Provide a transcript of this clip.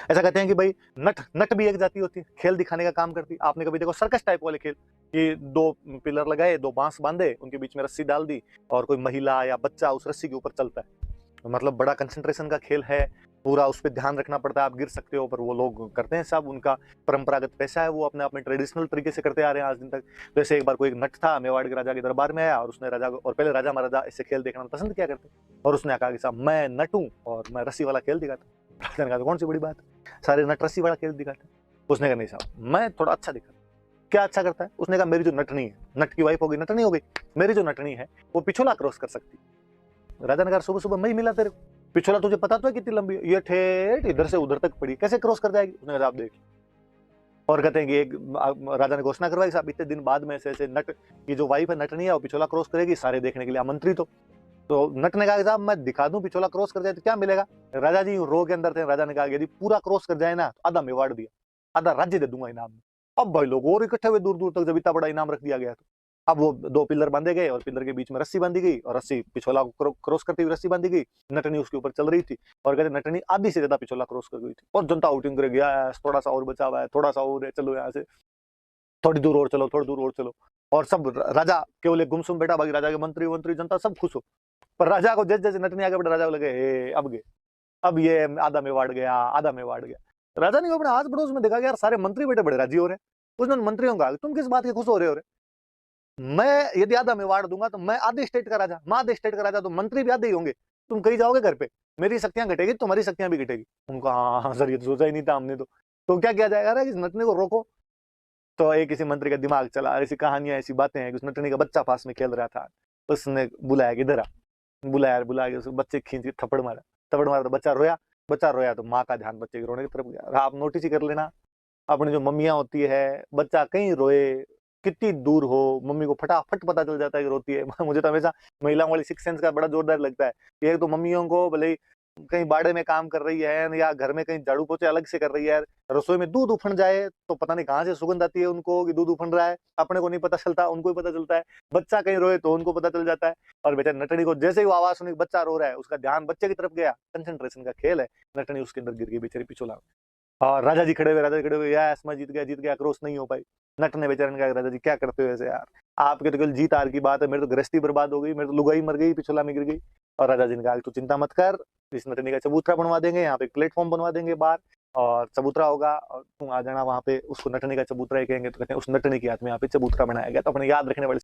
ऐसा कहते हैं कि भाई नट नट भी एक जाति होती है, खेल दिखाने का काम करती है। आपने कभी देखो सर्कस टाइप वाले खेल, कि दो पिलर लगाए, दो बांस बांधे, उनके बीच में रस्सी डाल दी और कोई महिला या बच्चा उस रस्सी के ऊपर चलता है। मतलब बड़ा कंसंट्रेशन का खेल है, पूरा उस पर ध्यान रखना पड़ता है, आप गिर सकते हो, पर वो लोग करते हैं सब, उनका परंपरागत पैसा है, वो अपने अपने ट्रेडिशनल तरीके से करते आ रहे हैं आज दिन तक। तो ऐसे एक बार कोई एक नट था, मेवाड़ के राजा के दरबार में आया और उसने राजा को, और पहले राजा महाराजा ऐसे खेल देखना पसंद किया करते, और उसने कहा कि साहब मैं नट हूं और मैं रस्सी वाला खेल दिखाता। राजा ने कहा कौन सी बड़ी बात है, सारे नट रस्सी वाला खेल दिखाते। उसने कहा नहीं साहब मैं थोड़ा अच्छा दिखाता। क्या अच्छा करता है? उसने कहा मेरी जो नटनी है, नट की वाइफ होगी नटनी हो गई, मेरी जो नटनी है वो पिछोला क्रॉस कर सकती। राजा ने कहा सुबह सुबह मैं ही मिला तेरे को, पिछोला तुझे पता तो है कितनी लंबी है, ये ठेठ इधर से उधर तक पड़ी, कैसे क्रॉस कर जाएगी? उसने कहा आप देख। और कहते हैं कि एक राजा ने घोषणा करवाई साहब इतने दिन बाद में ऐसे ऐसे नट की जो वाइफ है नटनी है वो पिछोला क्रॉस करेगी, सारे देखने के लिए आमंत्रित हो। तो नट ने कहा साहब मैं दिखा दूं पिछोला क्रॉस कर जाए तो क्या मिलेगा? राजा जी रो के अंदर थे। राजा ने कहा यदि पूरा क्रॉस कर जाए ना तो आधा मेवाड़ दिया, आधा राज्य दे दूंगा इनाम में। अब भाई लोग और इकट्ठे हुए दूर दूर तक, जब इतना बड़ा इनाम रख दिया गया तो अब वो दो पिलर बांधे गए और पिलर के बीच में रस्सी बांधी गई और रस्सी पिछोला क्रॉस करती हुई रस्सी बांधी गई। नटनी उसके ऊपर चल रही थी और कहते नटनी आधी से ज्यादा पिछोला क्रॉस कर गई थी और जनता आउटिंग कर गया, थोड़ा सा और बचा हुआ है, थोड़ा सा और है, चलो यहाँ से थोड़ी दूर और चलो, थोड़ी दूर और चलो। और सब राजा केवल एक गुमसुम बैठा, बाकी राजा के मंत्री मंत्री जनता सब खुश हो। पर राजा को जैसे जैसे नटनी आगे बढ़ा, राजा को लगे अब गए, अब ये आधा मेवाड़ गया, आधा मेवाड़ गया। राजा ने अपने आस पड़ोस में देखा कि यार सारे मंत्री बेटे बड़े राजी हो रहे हैं। उसने मंत्रियों को कहा तुम किस बात के खुश हो रहे हो रे? मैं यदि आधा मेवाड़ दूंगा तो मैं आधे स्टेट का राजा, मैं आधे स्टेट का राजा, तो मंत्री भी आधे ही होंगे, तुम कहीं जाओगे घर पे, मेरी शक्तियां घटेगी तुम्हारी शक्तियां भी घटेगी। उनको हाँ हाँ सर ये तो सोचा ही नहीं था हमने तो क्या किया जाएगा? इस नटने को रोको। तो एक किसी मंत्री का दिमाग चला, ऐसी कहानियां ऐसी बातें हैं कि उस नटनी का बच्चा पास में खेल रहा था, उसने बुलाया कि इधर आ, बुलाया बुला के उसको बच्चे खींच के थप्पड़ मारा, थप्पड़ मारा तो बच्चा रोया, बच्चा रोया तो माँ का ध्यान बच्चे के रोने की तरफ गया। आप नोटिस ही कर लेना, अपनी जो मम्मियां होती है, बच्चा कहीं रोए कितनी दूर हो, मम्मी को फटाफट पता चल जाता है कि रोती है। मुझे तो हमेशा महिलाओं वाली सिक्स सेंस का बड़ा जोरदार लगता है। एक तो मम्मियों को भले ही कहीं बाड़े में काम कर रही है या घर में कहीं झाड़ू पोछे अलग से कर रही है, रसोई में दूध उफन जाए तो पता नहीं कहाँ से सुगंध आती है उनको कि दूध उफन रहा है, अपने को नहीं पता चलता, उनको ही पता चलता है। बच्चा कहीं रोए तो उनको पता चल जाता है। और बेचारी नटनी को जैसे ही वो आवाज सुनी बच्चा रो रहा है, उसका ध्यान बच्चे की तरफ गया, कंसंट्रेशन का खेल है, नटनी उसके अंदर गिर गई बेचारी पिछोला। और राजा जी खड़े हुए, राजा जी खड़े हुए, यस मैं जीत गया, क्रॉस नहीं हो पाई। नट ने बेचारे ने कहा राजा जी क्या करते हो ऐसे यार, आपके तो केवल जीत हार की बात है, मेरी तो गृहस्थी बर्बाद हो गई, मेरी तो लुगाई मर गई, पिछोला में गिर गई। और राजा जी ने कहा तू चिंता मत कर, इस नटनी का चबूतरा बनवा देंगे, यहाँ पे एक प्लेटफॉर्म बनवा देंगे बाहर, और चबूतरा होगा और तुम आ जाना वहां पे, उसको नटनी का चबूतरा ही कहेंगे। तो कहते हैं उस नटनी के हाथ में यहाँ पे चबूतरा बनाया गया। तो अपने याद रखने वाले